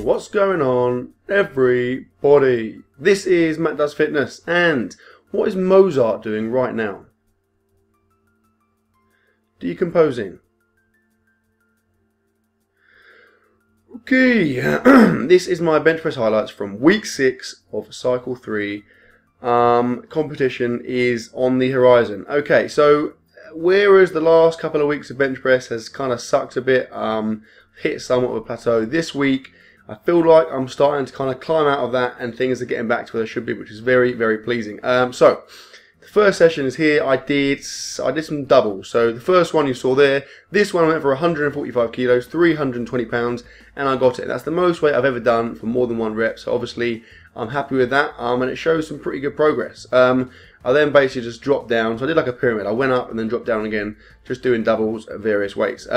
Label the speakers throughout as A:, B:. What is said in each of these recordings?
A: What's going on, everybody? This is MattDoesFitness, and what is Mozart doing right now? Decomposing. Okay, this is my bench press highlights from week 6 of cycle 3. Competition is on the horizon. Okay, so whereas the last couple of weeks of bench press has kind of sucked a bit, hit somewhat of a plateau, this week I feel like I'm starting to kind of climb out of that and things are getting back to where they should be, which is very, very pleasing. So the first session is here. I did some doubles. So the first one you saw there, this one I went for 145 kilos, 320 pounds, and I got it. That's the most weight I've ever done for more than one rep. So obviously I'm happy with that, and it shows some pretty good progress. I then basically just dropped down. So I did like a pyramid. I went up and then dropped down again, just doing doubles at various weights.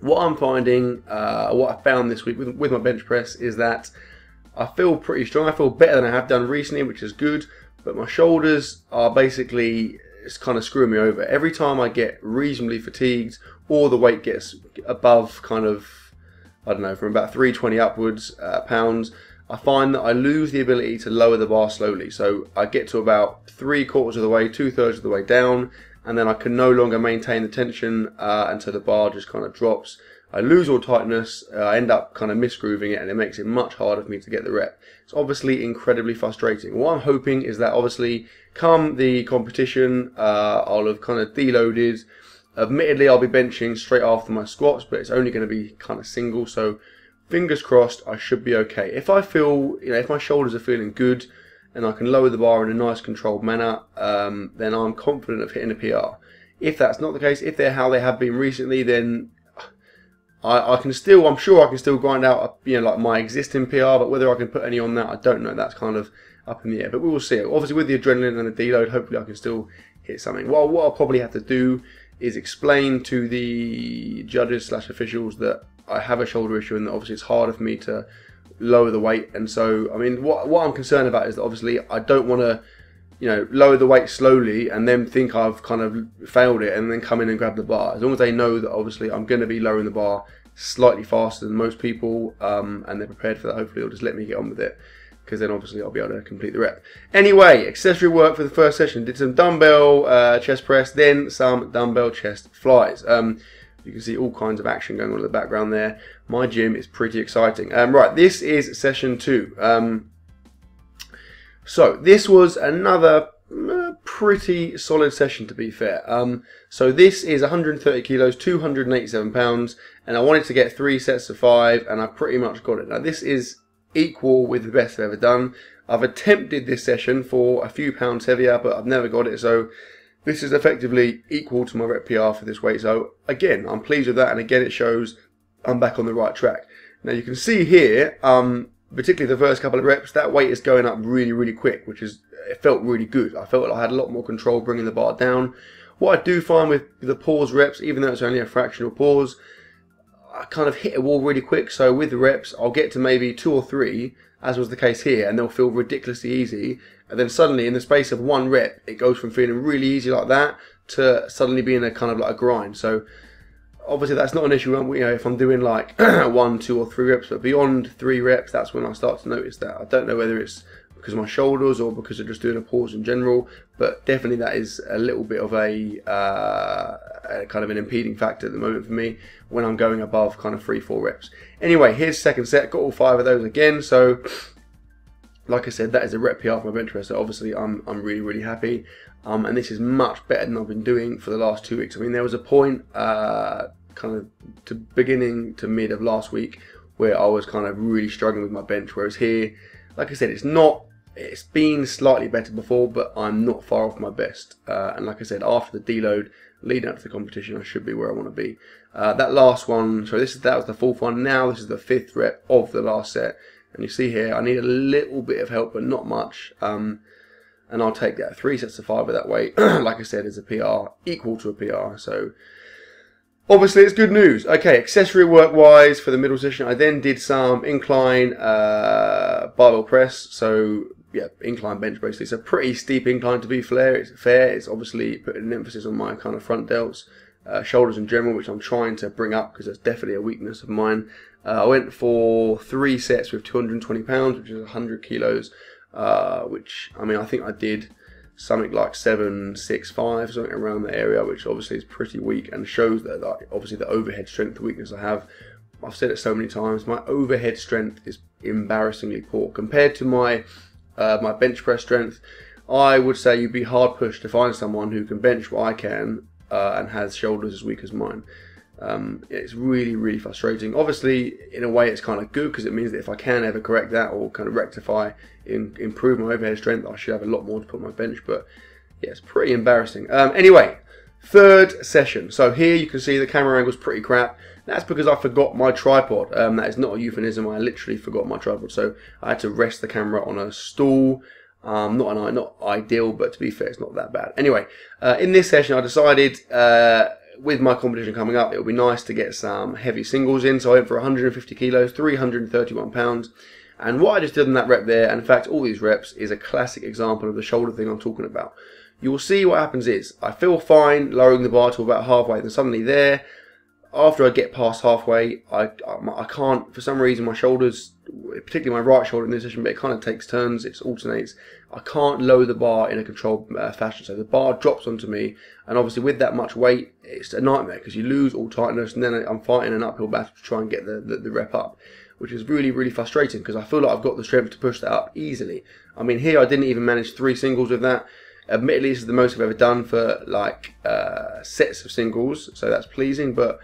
A: What I'm finding, what I found this week with my bench press is that I feel pretty strong. I feel better than I have done recently, which is good. But my shoulders are basically, it's kind of screwing me over. Every time I get reasonably fatigued or the weight gets above kind of, I don't know, from about 320 upwards pounds, I find that I lose the ability to lower the bar slowly. So I get to about 3/4 of the way, 2/3 of the way down, and then I can no longer maintain the tension until the bar just kind of drops. I lose all tightness, I end up kind of misgrooving it, and it makes it much harder for me to get the rep. It's obviously incredibly frustrating. What I'm hoping is that obviously come the competition, I'll have kind of deloaded. Admittedly, I'll be benching straight after my squats, but it's only going to be kind of single, so fingers crossed I should be okay. If I feel, if my shoulders are feeling good, and I can lower the bar in a nice controlled manner, then I'm confident of hitting a PR. If that's not the case, if they're how they have been recently, then I'm sure I can still grind out, like my existing PR, but whether I can put any on that, I don't know. That's kind of up in the air, but we will see. Obviously with the adrenaline and the deload, hopefully I can still hit something. Well, what I'll probably have to do is explain to the judges / officials that I have a shoulder issue and that obviously it's harder for me to lower the weight. And so, I mean, what I'm concerned about is that obviously I don't want to, lower the weight slowly and then think I've kind of failed it and then come in and grab the bar. As long as they know that obviously I'm going to be lowering the bar slightly faster than most people, and they're prepared for that, hopefully they'll just let me get on with it, because then obviously I'll be able to complete the rep. Anyway, accessory work for the first session. Did some dumbbell chest press, then some dumbbell chest flies. You can see all kinds of action going on in the background there. My gym is pretty exciting. Right, this is session 2. So this was another pretty solid session, to be fair. So this is 130 kilos, 287 pounds, and I wanted to get 3 sets of 5, and I pretty much got it. Now this is equal with the best I've ever done. I've attempted this session for a few pounds heavier, but I've never got it, so this is effectively equal to my rep PR for this weight. So again, I'm pleased with that, and again it shows I'm back on the right track. Now you can see here, particularly the first couple of reps, that weight is going up really, really quick, which is, it felt really good. I felt like I had a lot more control bringing the bar down. What I do find with the pause reps, even though it's only a fractional pause, I kind of hit a wall really quick. So with the reps, I'll get to maybe 2 or 3, as was the case here, and they'll feel ridiculously easy. And then suddenly, in the space of 1 rep, it goes from feeling really easy like that to suddenly being a kind of like a grind. So obviously that's not an issue, if I'm doing like 1, 2 or 3 reps, but beyond 3 reps, that's when I start to notice that. I don't know whether it's because of my shoulders or because of just doing a pause in general, but definitely that is a little bit of a kind of an impeding factor at the moment for me when I'm going above kind of 3, 4 reps. Anyway, here's second set. Got all 5 of those again. So like I said, that is a rep PR for my bench press. So obviously I'm really, really happy. And this is much better than I've been doing for the last 2 weeks. I mean, there was a point kind of to beginning to mid of last week where I was kind of really struggling with my bench, whereas here, like I said, it's been slightly better before, but I'm not far off my best. And like I said, after the deload, leading up to the competition, I should be where I want to be. That last one, so that was the 4th one. Now this is the 5th rep of the last set. And you see here, I need a little bit of help, but not much. And I'll take that. 3 sets of 5 of that weight, like I said, is a PR, equal to a PR. So obviously it's good news. Okay, accessory work wise for the middle session, I then did some incline barbell press. So yeah, incline bench basically. It's a pretty steep incline, to be fair. It's obviously putting an emphasis on my kind of front delts. shoulders in general, which I'm trying to bring up because that's definitely a weakness of mine. I went for 3 sets with 220 pounds, which is 100 kilos, which, I mean, I think I did something like 765, something around the area, which obviously is pretty weak and shows that, like, obviously the overhead strength weakness I have. I've said it so many times, my overhead strength is embarrassingly poor compared to my my bench press strength. I would say you'd be hard pushed to find someone who can bench what I can and has shoulders as weak as mine. It's really, really frustrating. Obviously, in a way, it's kind of good because it means that if I can ever correct that or kind of rectify, improve my overhead strength, I should have a lot more to put on my bench. But yeah, it's pretty embarrassing. Anyway, third session. So here you can see the camera angle's pretty crap. That's because I forgot my tripod. That is not a euphemism. I literally forgot my tripod. So I had to rest the camera on a stool. Not ideal, but to be fair, it's not that bad. Anyway, in this session, I decided with my competition coming up, it would be nice to get some heavy singles in. So I went for 150 kilos, 331 pounds. And what I just did in that rep there, and in fact all these reps, is a classic example of the shoulder thing I'm talking about. You will see what happens is, I feel fine lowering the bar to about halfway, then suddenly there, after I get past halfway, I can't, for some reason, my shoulders, particularly my right shoulder in this session, but it kind of takes turns, it alternates. I can't lower the bar in a controlled fashion, so the bar drops onto me, and obviously with that much weight, it's a nightmare because you lose all tightness, and then I'm fighting an uphill battle to try and get the rep up, which is really, really frustrating because I feel like I've got the strength to push that up easily. I mean, here I didn't even manage 3 singles with that. Admittedly, this is the most I've ever done for like sets of singles, so that's pleasing, but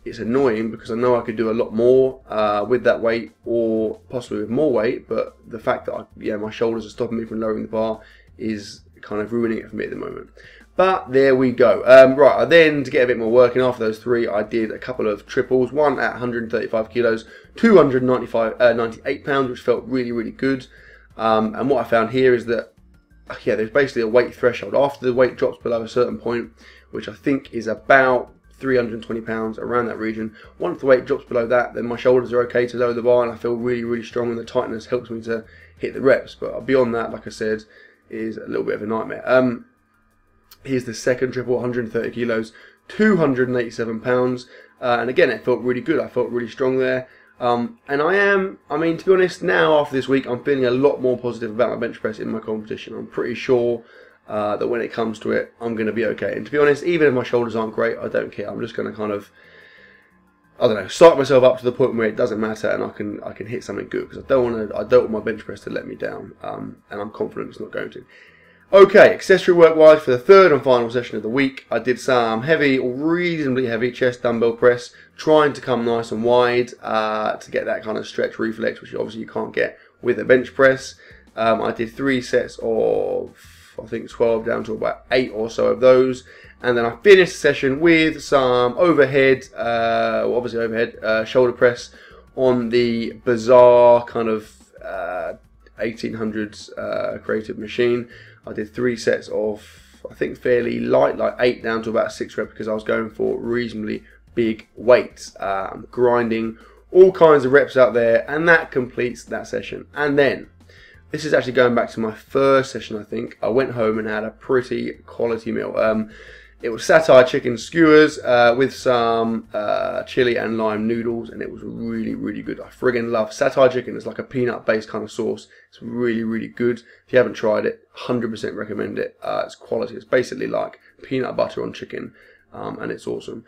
A: it's annoying because I know I could do a lot more with that weight, or possibly with more weight, but the fact that my shoulders are stopping me from lowering the bar is kind of ruining it for me at the moment. But there we go. Right, then to get a bit more working after those 3, I did a couple of triples, one at 135 kilos, 298 pounds, which felt really, really good. And what I found here is that, there's basically a weight threshold. After the weight drops below a certain point, which I think is about 320 pounds, around that region. Once the weight drops below that, then my shoulders are okay to lower the bar, and I feel really, really strong, and the tightness helps me to hit the reps. But beyond that, like I said, is a little bit of a nightmare. Here's the second triple, 130 kilos, 287 pounds, and again, it felt really good. I felt really strong there. And I mean, to be honest, now after this week, I'm feeling a lot more positive about my bench press in my competition. I'm pretty sure that when it comes to it, I'm going to be okay. And to be honest, even if my shoulders aren't great, I don't care. I'm just going to kind of, I don't know, psych myself up to the point where it doesn't matter, and I can hit something good, because I don't want my bench press to let me down, and I'm confident it's not going to. Okay, accessory work wise, for the third and final session of the week, I did some heavy, or reasonably heavy chest dumbbell press, trying to come nice and wide to get that kind of stretch reflex, which obviously you can't get with a bench press. I did 3 sets of, I think 12 down to about 8 or so of those, and then I finished the session with some overhead, obviously overhead shoulder press on the bizarre kind of 1800s creative machine. I did 3 sets of, I think, fairly light, like 8 down to about 6 reps, because I was going for reasonably big weights, grinding all kinds of reps out there, and that completes that session. And then, this is actually going back to my first session, I think. I went home and had a pretty quality meal. It was satay chicken skewers with some chili and lime noodles, and it was really, really good. I friggin' love satay chicken. It's like a peanut-based kind of sauce. It's really, really good. If you haven't tried it, 100% recommend it. It's quality. It's basically like peanut butter on chicken, and it's awesome.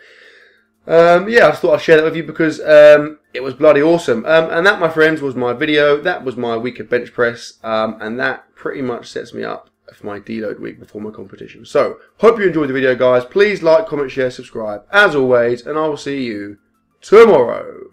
A: Yeah, I just thought I'd share that with you because it was bloody awesome. And that, my friends, was my video. That was my week of bench press, and that pretty much sets me up for my deload week before my competition. So, hope you enjoyed the video, guys. Please like, comment, share, subscribe, as always, and I will see you tomorrow.